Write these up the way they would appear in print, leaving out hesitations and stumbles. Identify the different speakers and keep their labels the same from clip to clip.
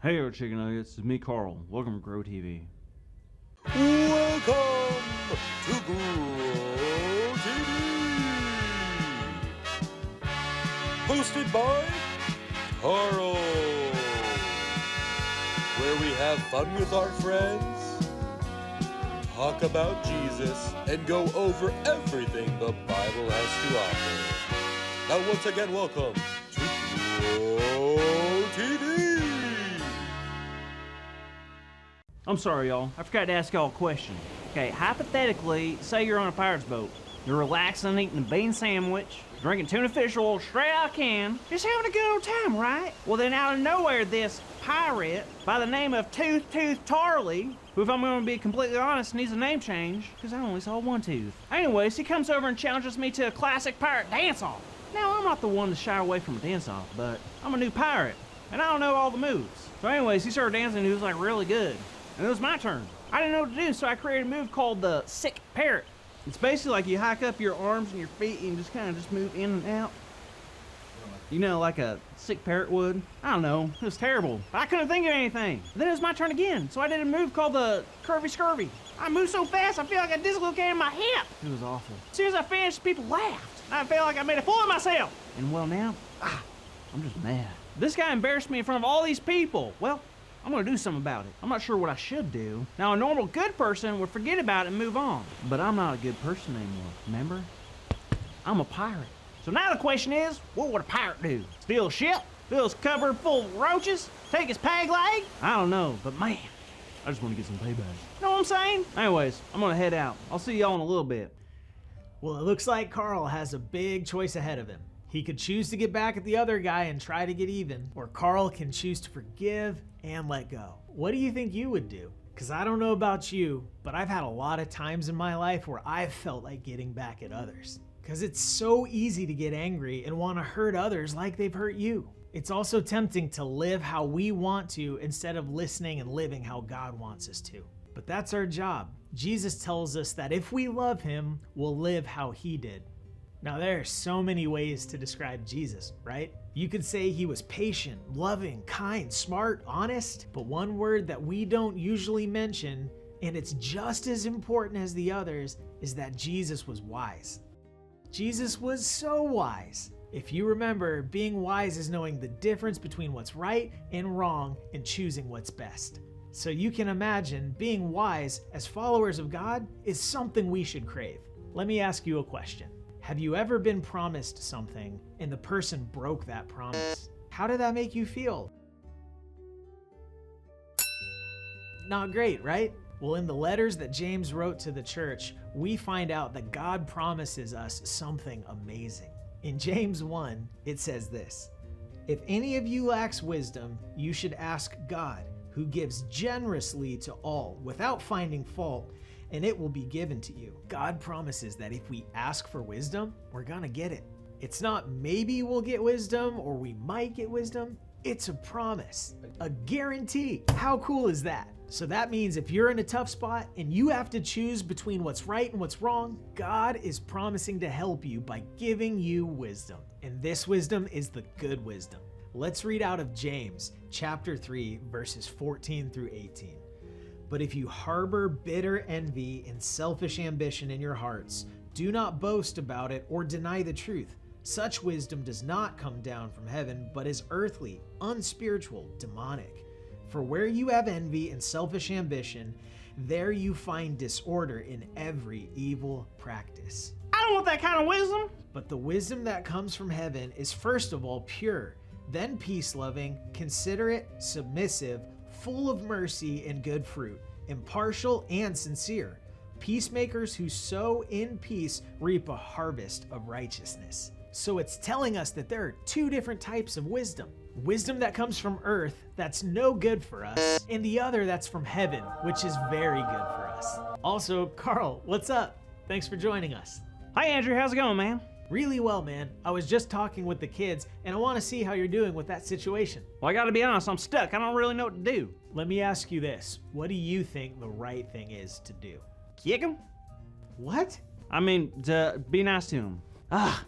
Speaker 1: Hey there, chicken nuggets. It's me, Carl. Welcome to GROWTV.
Speaker 2: Welcome to GROWTV! Hosted by Carl, where we have fun with our friends, talk about Jesus, and go over everything the Bible has to offer. Now once again, welcome to GROWTV!
Speaker 1: I'm sorry, y'all. I forgot to ask y'all a question. Okay, hypothetically, say you're on a pirate's boat. You're relaxing, eating a bean sandwich, drinking tuna fish oil straight out of a can, just having a good old time, right? Well, then out of nowhere, this pirate by the name of Tooth Tarley, who, if I'm going to be completely honest, needs a name change, because I only saw one tooth. Anyways, he comes over and challenges me to a classic pirate dance-off. Now, I'm not the one to shy away from a dance-off, but I'm a new pirate, and I don't know all the moves. So anyways, he started dancing, and he was like really good. And it was my turn. I didn't know what to do, so I created a move called the sick parrot. It's basically like you hike up your arms and your feet and you just kind of just move in and out. You know, like a sick parrot would. I don't know, it was terrible. I couldn't think of anything. Then it was my turn again, so I did a move called the curvy scurvy. I moved so fast, I feel like I dislocated my hip. It was awful. As soon as I finished, people laughed. I felt like I made a fool of myself. And well now, I'm just mad. This guy embarrassed me in front of all these people. Well, I'm gonna do something about it. I'm not sure what I should do. Now, a normal good person would forget about it and move on. But I'm not a good person anymore, remember? I'm a pirate. So now the question is, what would a pirate do? Steal a ship? Fill his cupboard full of roaches? Take his peg leg? I don't know, but man, I just wanna get some payback. You know what I'm saying? Anyways, I'm gonna head out. I'll see y'all in a little bit.
Speaker 3: Well, it looks like Carl has a big choice ahead of him. He could choose to get back at the other guy and try to get even, or Carl can choose to forgive and let go. What do you think you would do? Because I don't know about you, but I've had a lot of times in my life where I've felt like getting back at others. Because it's so easy to get angry and want to hurt others like they've hurt you. It's also tempting to live how we want to instead of listening and living how God wants us to. But that's our job. Jesus tells us that if we love him, we'll live how he did. Now, there are so many ways to describe Jesus, right? You could say he was patient, loving, kind, smart, honest, but one word that we don't usually mention, and it's just as important as the others, is that Jesus was wise. Jesus was so wise. If you remember, being wise is knowing the difference between what's right and wrong and choosing what's best. So you can imagine being wise as followers of God is something we should crave. Let me ask you a question. Have you ever been promised something and the person broke that promise? How did that make you feel? Not great, right? Well, in the letters that James wrote to the church, we find out that God promises us something amazing. In James 1, it says this: "If any of you lacks wisdom, you should ask God, who gives generously to all without finding fault, and it will be given to you." God promises that if we ask for wisdom, we're gonna get it. It's not maybe we'll get wisdom or we might get wisdom. It's a promise, a guarantee. How cool is that? So that means if you're in a tough spot and you have to choose between what's right and what's wrong, God is promising to help you by giving you wisdom. And this wisdom is the good wisdom. Let's read out of James chapter 3, verses 14 through 18. "But if you harbor bitter envy and selfish ambition in your hearts, do not boast about it or deny the truth. Such wisdom does not come down from heaven, but is earthly, unspiritual, demonic. For where you have envy and selfish ambition, there you find disorder in every evil practice."
Speaker 1: I don't want that kind of wisdom.
Speaker 3: But the wisdom that comes from heaven is first of all pure, then peace-loving, considerate, submissive, full of mercy and good fruit, impartial and sincere. Peacemakers who sow in peace reap a harvest of righteousness. So it's telling us that there are two different types of wisdom. Wisdom that comes from earth, that's no good for us, and the other that's from heaven, which is very good for us. Also, Carl, what's up? Thanks for joining us.
Speaker 1: Hi, Andrew. How's it going, man?
Speaker 3: Really well, man. I was just talking with the kids, and I want to see how you're doing with that situation.
Speaker 1: Well, I gotta be honest, I'm stuck. I don't really know what to do.
Speaker 3: Let me ask you this. What do you think the right thing is to do?
Speaker 1: Kick him?
Speaker 3: What?
Speaker 1: I mean, to be nice to him.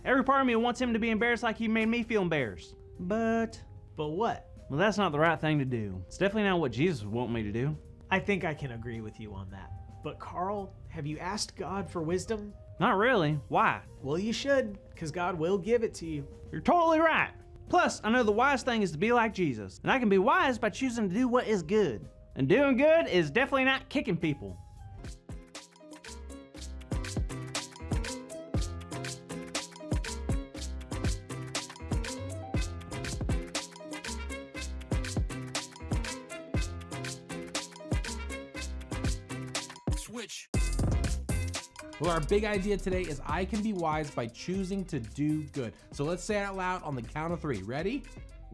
Speaker 1: Every part of me wants him to be embarrassed like he made me feel embarrassed. But
Speaker 3: what?
Speaker 1: Well, that's not the right thing to do. It's definitely not what Jesus would want me to do.
Speaker 3: I think I can agree with you on that. But Carl, have you asked God for wisdom?
Speaker 1: Not really. Why?
Speaker 3: Well, you should, because God will give it to you.
Speaker 1: You're totally right. Plus, I know the wise thing is to be like Jesus, and I can be wise by choosing to do what is good. And doing good is definitely not kicking people.
Speaker 4: Switch. Well, our big idea today is I can be wise by choosing to do good. So let's say it out loud on the count of 3. Ready?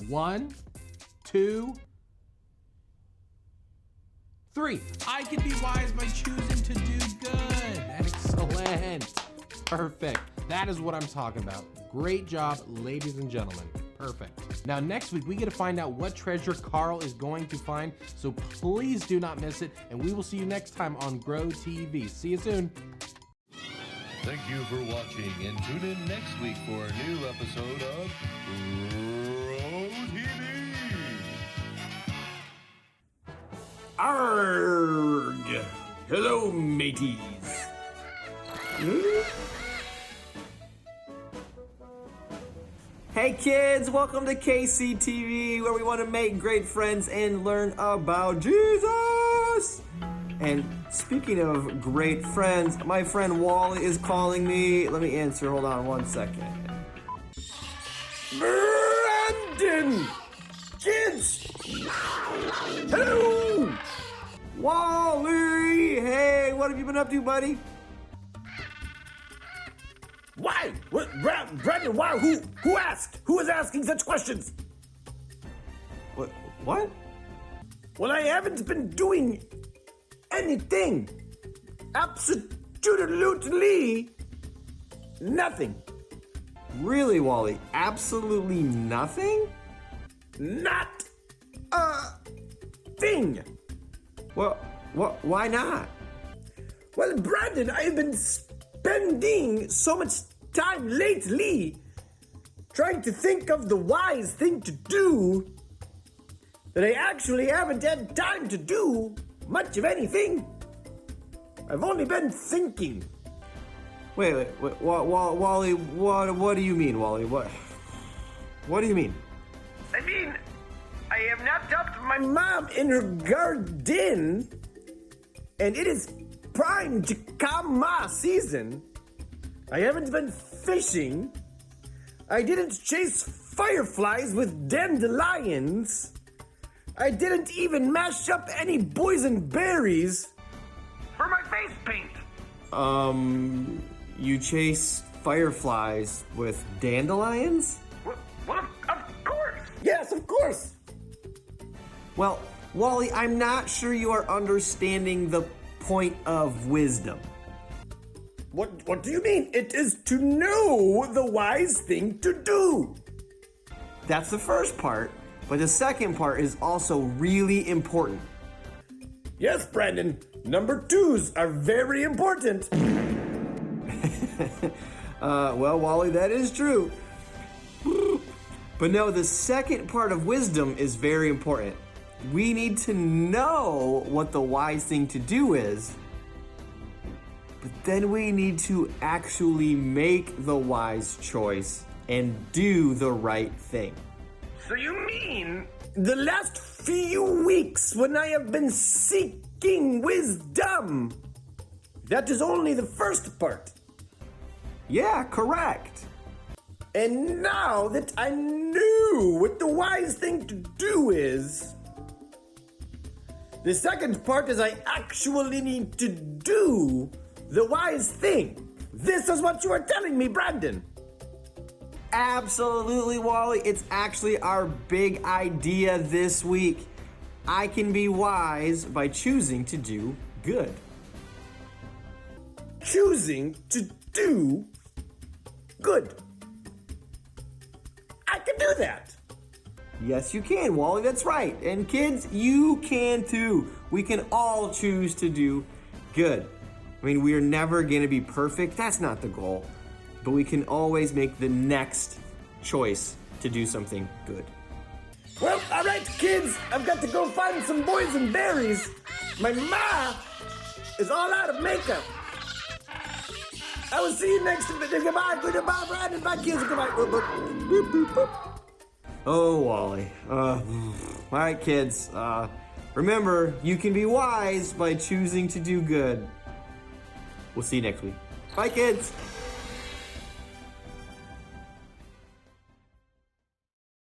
Speaker 4: 1, 2, 3. I can be wise by choosing to do good. Excellent. Perfect. That is what I'm talking about. Great job, ladies and gentlemen. Perfect. Now, next week, we get to find out what treasure Carl is going to find, so please do not miss it, and we will see you next time on GROWTV. See you soon.
Speaker 2: Thank you for watching, and tune in next week for a new episode of GROWTV.
Speaker 5: Arrgh! Hello, mateys. Hey kids, welcome to KCTV, where we want to make great friends and learn about Jesus. And speaking of great friends, my friend Wally is calling me. Let me answer, hold on 1 second. Brandon! Kids! Hello! Wally! Hey, what have you been up to, buddy? Why? What? Brandon, why? Who asked? Who is asking such questions? What? Well, I haven't been doing anything. Absolutely nothing. Really, Wally? Absolutely nothing? Not a thing. Well, why not? Well, Brandon, I've been spending so much time lately trying to think of the wise thing to do that I actually haven't had time to do much of anything. I've only been thinking. Wait, Wally, what do you mean, Wally? What do you mean? I mean, I have not helped my mom in her garden, and it is prime jicama season. I haven't been fishing. I didn't chase fireflies with dandelions. I didn't even mash up any boysenberries for my face paint. You chase fireflies with dandelions? Well, of course. Yes, of course. Well, Wally, I'm not sure you are understanding the point of wisdom. What do you mean? It is to know the wise thing to do. That's the first part, but the second part is also really important. Yes, Brandon, number 2s are very important. Well, Wally, that is true. But no, the second part of wisdom is very important. We need to know what the wise thing to do is, but then we need to actually make the wise choice and do the right thing. So you mean the last few weeks when I have been seeking wisdom, that is only the first part? Yeah, correct. And now that I knew what the wise thing to do is, the second part is I actually need to do the wise thing. This is what you are telling me, Brandon. Absolutely, Wally. It's actually our big idea this week. I can be wise by choosing to do good. Choosing to do good. I can do that. Yes, you can, Wally. That's right. And kids, you can too. We can all choose to do good. I mean, we are never going to be perfect. That's not the goal. But we can always make the next choice to do something good. Well, all right, kids. I've got to go find some boysenberries. My ma is all out of makeup. I will see you next time. Goodbye, goodbye, Brandon. Bye, kids. Goodbye. Boop, boop, boop, boop. Oh, Wally. All right, kids. Remember, you can be wise by choosing to do good. We'll see you next week. Bye, kids.